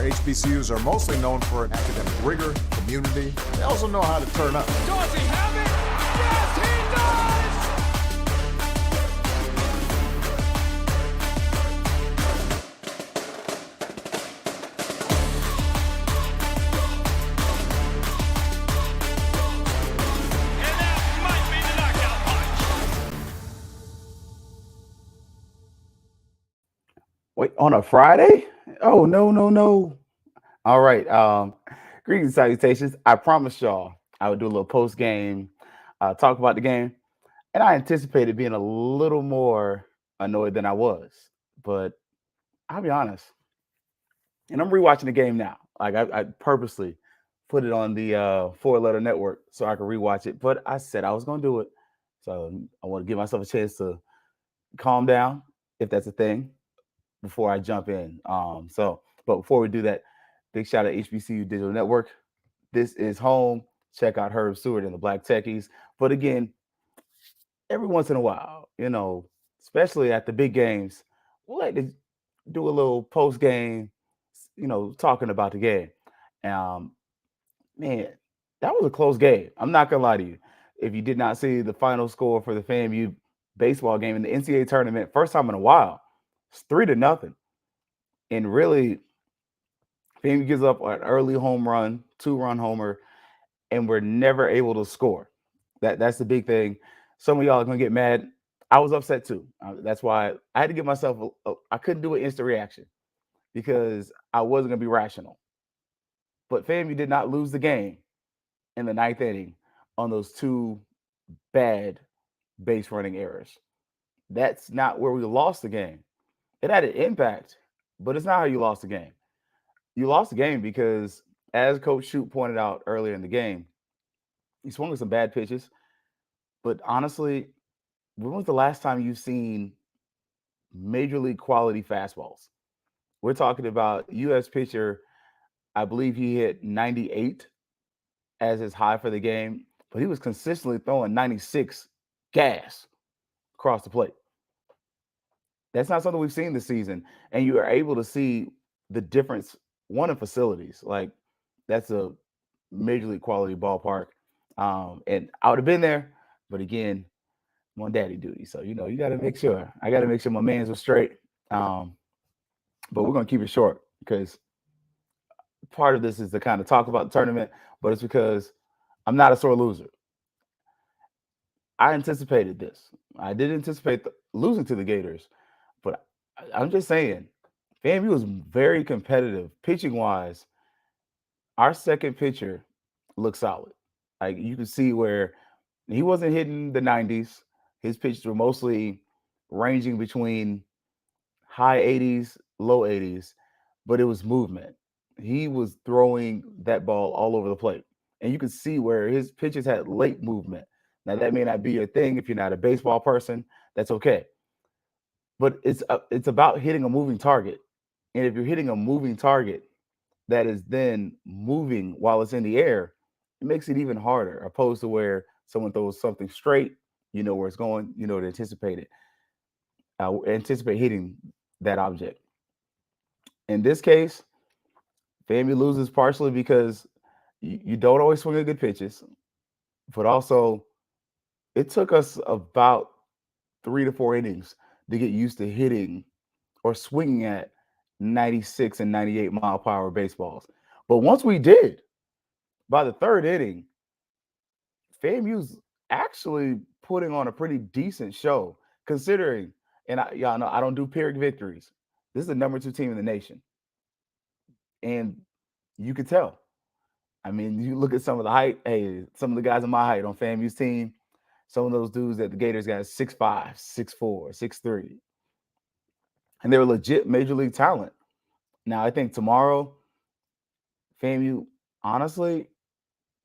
HBCUs are mostly known for academic rigor, community. They also know how to turn up. Does he have it? Yes, he does! And that might be the knockout punch. Wait, on a Friday? Oh, no. All right. Greetings and salutations. I promised y'all I would do a little post game, talk about the game. And I anticipated being a little more annoyed than I was. But I'll be honest. And I'm rewatching the game now. Like I purposely put it on the 4-letter network so I could rewatch it. But I said I was going to do it. So I want to give myself a chance to calm down, if that's a thing, before I jump in. But before we do that, big shout out to HBCU Digital Network. This is home. Check out Herb Stewart and the Black Techies. But again, every once in a while, especially at the big games, we'll like to do a little post game, talking about the game. Man, that was a close game. I'm not gonna lie to you. If you did not see the final score for the FAMU baseball game in the NCAA tournament, first time in a while, it's 3-0. And really, FAMU gives up an early home run, 2-run homer, and we're never able to score. That's the big thing. Some of y'all are gonna get mad. I was upset too. That's why I had to give myself I couldn't do an instant reaction because I wasn't gonna be rational. But FAMU did not lose the game in the 9th inning on those two bad base running errors. That's not where we lost the game. It had an impact, but it's not how you lost the game. You lost the game because, as Coach Shute pointed out earlier in the game, he swung with some bad pitches. But honestly, when was the last time you've seen major league quality fastballs? We're talking about U.S. pitcher. I believe he hit 98 as his high for the game, but he was consistently throwing 96 gas across the plate. That's not something we've seen this season. And you are able to see the difference, one, in facilities. Like, that's a major league quality ballpark. And I would have been there, but again, I'm on daddy duty. So, you got to make sure. I got to make sure my mans are straight. But we're going to keep it short because part of this is to kind of talk about the tournament, but it's because I'm not a sore loser. I anticipated this. I did anticipate losing to the Gators, but I'm just saying, FAMU was very competitive pitching wise. Our second pitcher looked solid. Like, you could see where he wasn't hitting the 90s. His pitches were mostly ranging between high 80s, low 80s, but it was movement. He was throwing that ball all over the plate. And you could see where his pitches had late movement. Now, that may not be your thing if you're not a baseball person. That's okay. But it's about hitting a moving target. And if you're hitting a moving target that is then moving while it's in the air, it makes it even harder, opposed to where someone throws something straight, you know where it's going, to anticipate it, anticipate hitting that object. In this case, FAMU loses partially because you don't always swing at good pitches, but also it took us about 3 to 4 innings to get used to hitting or swinging at 96 and 98 mile per hour baseballs. But once we did, by the 3rd inning, FAMU's actually putting on a pretty decent show, considering, and y'all know I don't do Pyrrhic victories. This is the number 2 team in the nation. And you could tell. I mean, you look at some of the height. Hey, some of the guys in my height on FAMU's team, some of those dudes that the Gators got 6'5", 6'4", 6'3". And they were legit major league talent. Now, I think tomorrow, FAMU, honestly,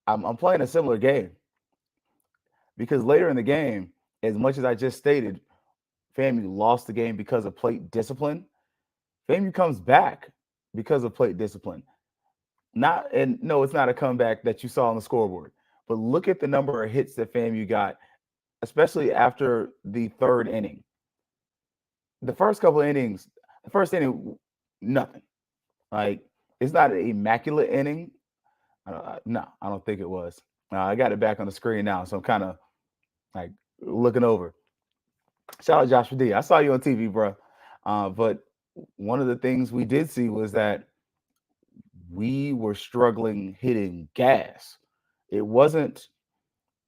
I'm playing a similar game. Because later in the game, as much as I just stated, FAMU lost the game because of plate discipline. FAMU comes back because of plate discipline. No, it's not a comeback that you saw on the scoreboard. But look at the number of hits that FAMU got, especially after the 3rd inning. The first couple of innings, the first inning, nothing. Like, it's not an immaculate inning. No, I don't think it was. I got it back on the screen now, so I'm kind of like looking over. Shout out Joshua D. I saw you on TV, bro. But one of the things we did see was that we were struggling hitting gas. It wasn't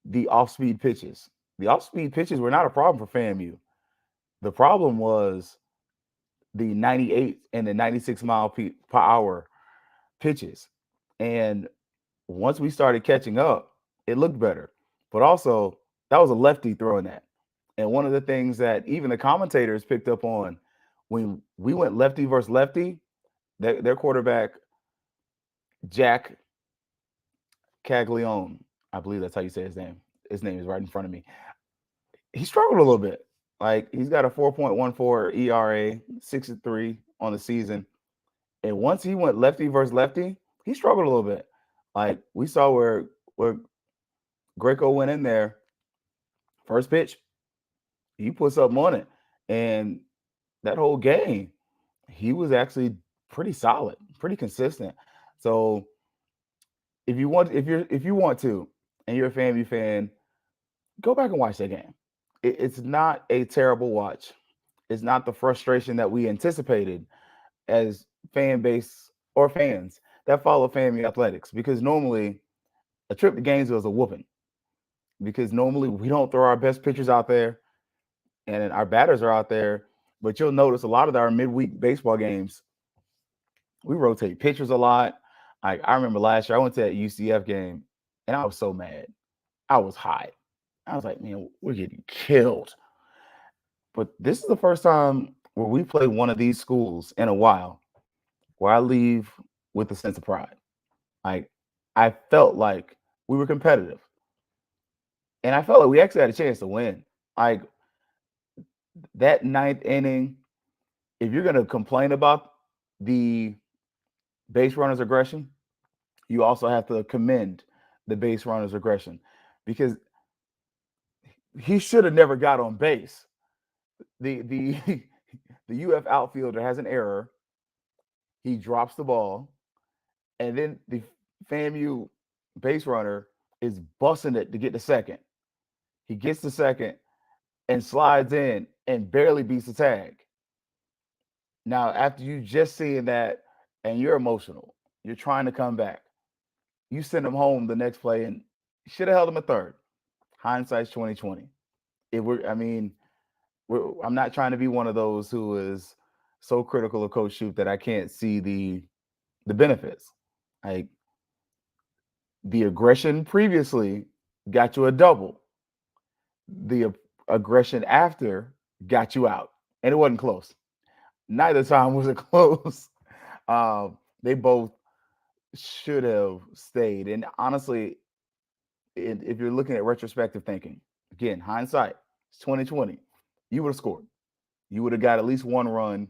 the off-speed pitches. The off-speed pitches were not a problem for FAMU. The problem was the 98 and the 96 mile per hour pitches. And once we started catching up, it looked better. But also, that was a lefty throwing that. And one of the things that even the commentators picked up on when we went lefty versus lefty, their quarterback, Jack Caglione, I believe that's how you say his name. His name is right in front of me. He struggled a little bit. Like he's got a 4.14 ERA, 6-3 on the season. And once he went lefty versus lefty, he struggled a little bit. Like we saw where Greco went in there, first pitch, he put something on it. And that whole game, he was actually pretty solid, pretty consistent. So if you want to, and you're a FAMU fan, go back and watch that game. It's not a terrible watch. It's not the frustration that we anticipated as fan base or fans that follow FAMU athletics, because normally a trip to Gainesville is a whooping, because normally we don't throw our best pitchers out there and our batters are out there. But you'll notice a lot of our midweek baseball games, we rotate pitchers a lot. I remember last year I went to that UCF game and I was so mad. I was hot. I was like, man, we're getting killed. But this is the first time where we played one of these schools in a while where I leave with a sense of pride. Like I felt like we were competitive. And I felt like we actually had a chance to win. Like that ninth inning, if you're going to complain about the base runner's aggression, you also have to commend the base runner's aggression, because he should have never got on base. The the UF outfielder has an error. He drops the ball, and then the FAMU base runner is busting it to get to second. He gets to second and slides in and barely beats the tag. Now, after you just seeing that and you're emotional, you're trying to come back, you send him home the next play and should have held him a third. Hindsight's 2020. I'm not trying to be one of those who is so critical of Coach Shoup that I can't see the benefits. Like the aggression previously got you a double. The aggression after got you out, and it wasn't close. Neither time was it close. They both should have stayed. And honestly, if you're looking at retrospective thinking, again, hindsight, it's 2020. You would have scored. You would have got at least one run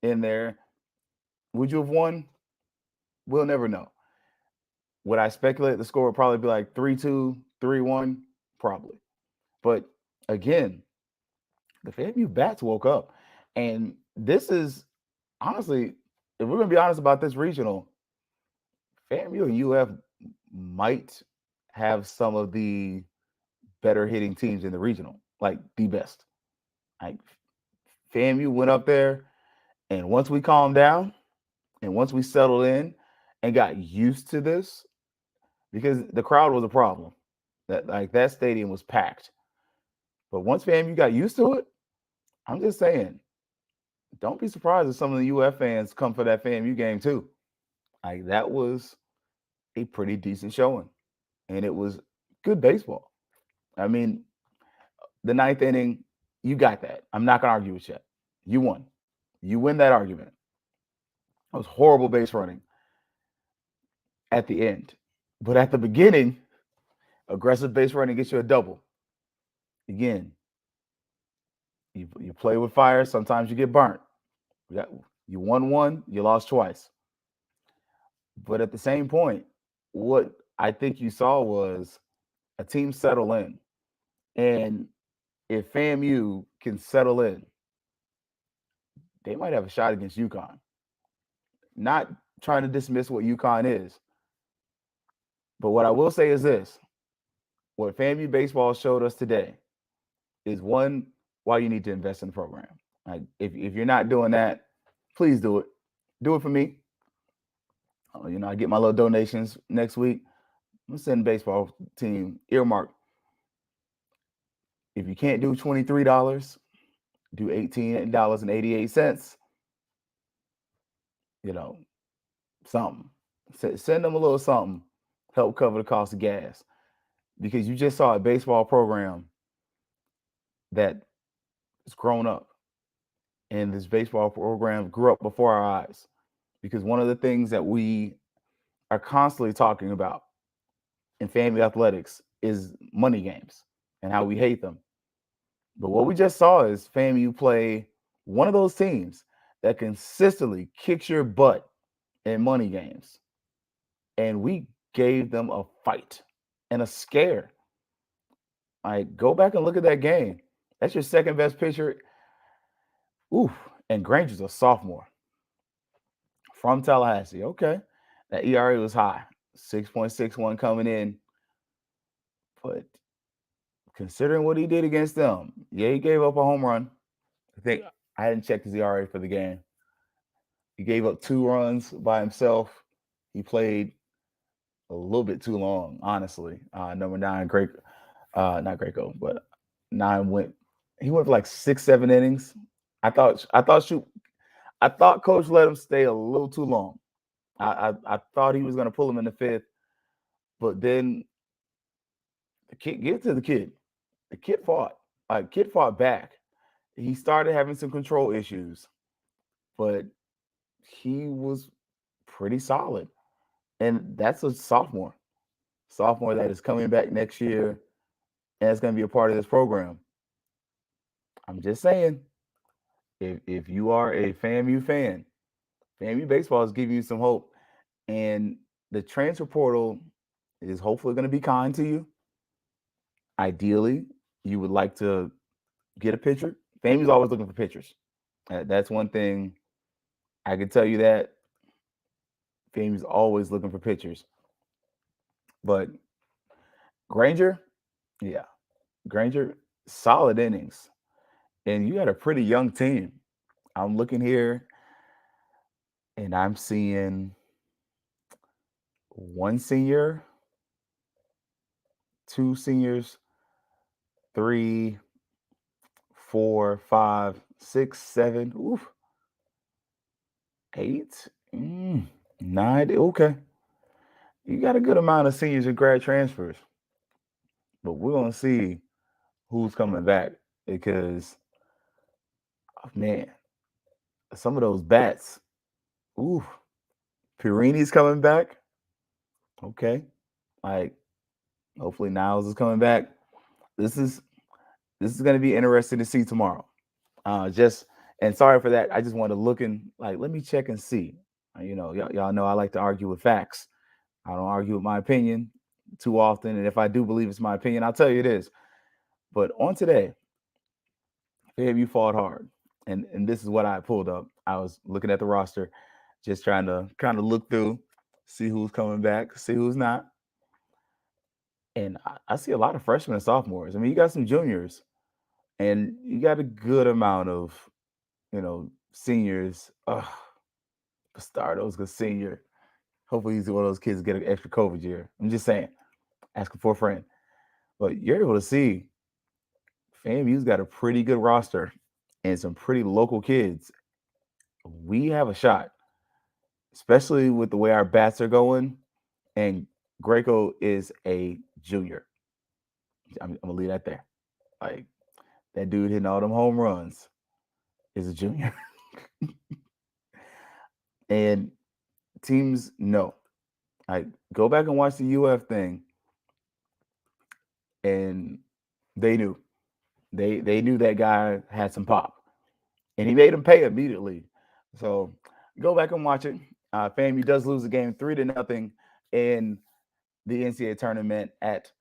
in there. Would you have won? We'll never know. Would I speculate the score would probably be like 3-2, 3-1? Probably. But again, the FAMU bats woke up. And this is honestly, if we're going to be honest about this regional, FAMU and UF might have some of the better hitting teams in the regional, like the best. Like FAMU went up there, and once we calmed down and once we settled in and got used to this, because the crowd was a problem. That stadium was packed. But once FAMU got used to it, I'm just saying, don't be surprised if some of the UF fans come for that FAMU game too. Like that was a pretty decent showing, and it was good baseball. I mean, the ninth inning, you got that. I'm not gonna argue with you. You won. You win that argument. It was horrible base running at the end, but at the beginning, aggressive base running gets you a double. Again, you play with fire. Sometimes you get burnt. You won one, you lost twice. But at the same point, what I think you saw was a team settle in. And if FAMU can settle in, they might have a shot against UConn. Not trying to dismiss what UConn is. But what I will say is this: what FAMU baseball showed us today is one, why you need to invest in the program. Like if you're not doing that, please do it. Do it for me. I get my little donations next week. I'm gonna send the baseball team earmark. If you can't do $23, do $18.88. You know, something. Send them a little something. Help cover the cost of gas. Because you just saw a baseball program that is grown up. And this baseball program grew up before our eyes. Because one of the things that we are constantly talking about in family athletics is money games and how we hate them. But what we just saw is FAMU play one of those teams that consistently kicks your butt in money games. And we gave them a fight and a scare. Like, go back and look at that game. That's your second best pitcher. Oof. And Granger's a sophomore from Tallahassee. Okay. That ERA was high, 6.61 coming in. But considering what he did against them, yeah, he gave up a home run. I think I hadn't checked his ERA for the game. He gave up 2 runs by himself. He played a little bit too long, honestly. Number 9, not Greco, but 9 went. He went for like 6, 7 innings. I thought Coach let him stay a little too long. I thought he was going to pull him in the 5th, but then the kid, give it to the kid. The kid fought. Kid fought back. He started having some control issues, but he was pretty solid. And that's a sophomore that is coming back next year and it's going to be a part of this program. I'm just saying, if you are a FAMU fan, FAMU baseball is giving you some hope. And the transfer portal is hopefully going to be kind to you. Ideally, you would like to get a pitcher. FAMU's always looking for pitchers. That's one thing I can tell you, that FAMU's always looking for pitchers. But Granger, solid innings. And you got a pretty young team. I'm looking here and I'm seeing 1 senior, 2 seniors, 3, 4, 5, 6, 7, 8, 9. Okay. You got a good amount of seniors and grad transfers. But we're going to see who's coming back because, man, some of those bats. Pirini's coming back. Okay. Hopefully Niles is coming back. This is going to be interesting to see tomorrow. And sorry for that. I just wanted to look and let me check and see. Y'all know I like to argue with facts. I don't argue with my opinion too often. And if I do believe it's my opinion, I'll tell you it is. But on today, FAMU fought hard. And this is what I pulled up. I was looking at the roster, just trying to kind of look through, see who's coming back, see who's not. And I see a lot of freshmen and sophomores. I mean, you got some juniors, and you got a good amount of, seniors. Bastardo's a senior. Hopefully he's one of those kids that get an extra COVID year. I'm just saying, asking for a friend. But you're able to see FAMU's got a pretty good roster and some pretty local kids. We have a shot, especially with the way our bats are going. And Greco is a junior. I'm going to leave that there. That dude hitting all them home runs is a junior. And teams know. Go back and watch the UF thing. And they knew. They knew that guy had some pop. And he made him pay immediately. So go back and watch it. FAMU does lose the game 3-0 in the NCAA tournament at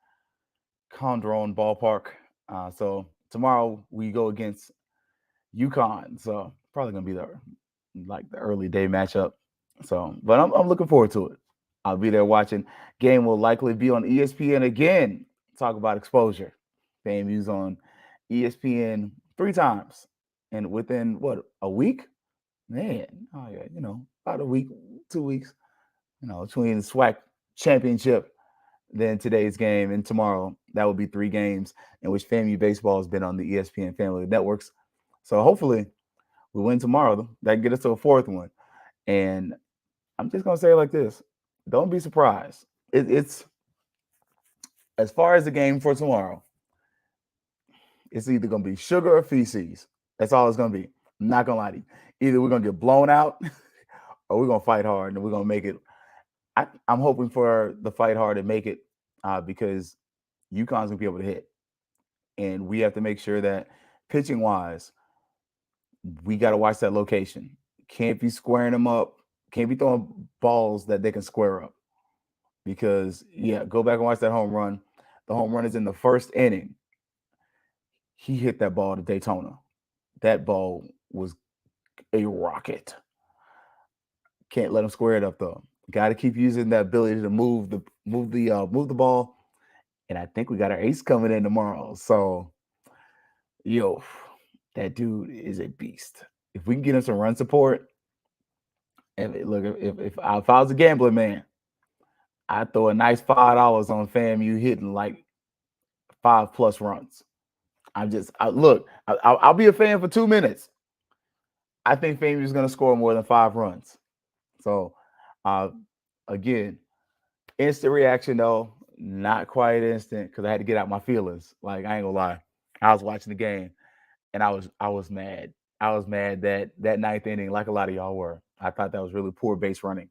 Condron Ballpark. So tomorrow we go against UConn. So probably gonna be the early day matchup. So, but I'm looking forward to it. I'll be there watching. Game will likely be on ESPN again. Talk about exposure. FAMU's on ESPN 3 times, and within what, a week? Man, oh yeah, about a week, 2 weeks. Between the SWAC championship, then today's game, and tomorrow, that will be 3 games in which FAMU baseball has been on the ESPN family networks. So hopefully, we win tomorrow. That can get us to a 4th one, and I'm just gonna say it like this: don't be surprised. It's as far as the game for tomorrow. It's either gonna be sugar or feces. That's all it's gonna be. I'm not gonna lie to you. Either we're gonna get blown out, or we're gonna fight hard and we're gonna make it. I'm hoping for the fight hard and make it because UConn's gonna be able to hit, and we have to make sure that pitching wise, we got to watch that location. Can't be squaring them up. Can't be throwing balls that they can square up. Because go back and watch that home run. The home run is in the 1st inning. He hit that ball to Daytona. That ball was a rocket. Can't let him square it up though. Got to keep using that ability to move the ball. And I think we got our ace coming in tomorrow. So, that dude is a beast. If we can get him some run support, and look, if I was a gambler, man, I'd throw a nice $5 on FAMU hitting like 5+ runs. I'll be a fan for 2 minutes. I think FAMU is going to score more than 5 runs. So, again, instant reaction though, not quite instant because I had to get out my feelings. Like, I ain't gonna lie, I was watching the game and I was mad. I was mad that 9th inning, like a lot of y'all were, I thought that was really poor base running.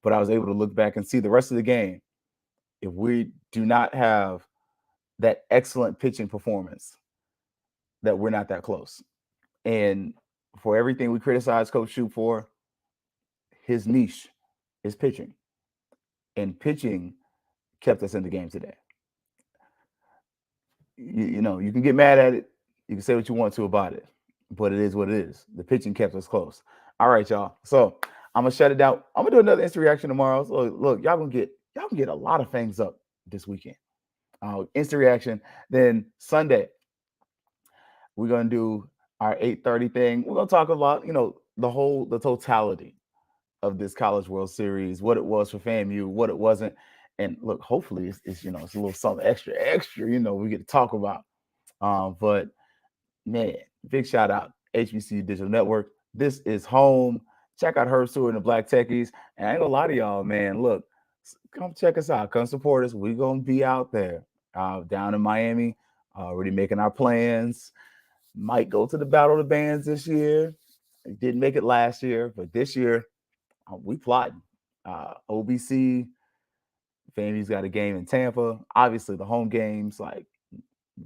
But I was able to look back and see the rest of the game. If we do not have that excellent pitching performance, that we're not that close. And for everything we criticize Coach Shoup for, his niche is pitching. And pitching kept us in the game today. You can get mad at it. You can say what you want to about it. But it is what it is. The pitching kept us close. All right, y'all. So I'm gonna shut it down. I'm gonna do another instant reaction tomorrow. So look, y'all can get a lot of things up this weekend. Instant reaction. Then Sunday, we're gonna do our 8:30 thing. We're gonna talk about, the totality of this College World Series, what it was for FAMU, what it wasn't. And look, hopefully it's a little something extra, we get to talk about. But man, big shout out HBCU Digital Network. This is home. Check out Herb Stewart and the Black Techies. And I ain't gonna lie to y'all, man. Look, come check us out. Come support us. We're gonna be out there down in Miami, already making our plans. Might go to the Battle of the Bands this year. Didn't make it last year, but this year we plotting. OBC, FAMU's got a game in Tampa. Obviously, the home games, like,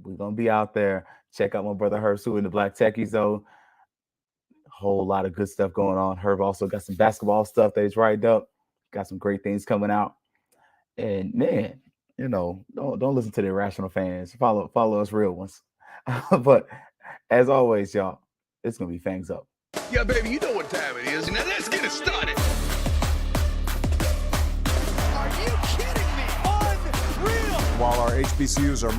we're gonna be out there. Check out my brother Herb Stewart and the Black Techies, though. Whole lot of good stuff going on. Herb also got some basketball stuff that he's writing up. Got some great things coming out. And man, don't listen to the irrational fans. Follow us real ones. But as always, y'all, it's gonna be Fangs up. Yeah, baby, you know what time it is. Now let's get it started. Are you kidding me? Unreal. While our HBCUs are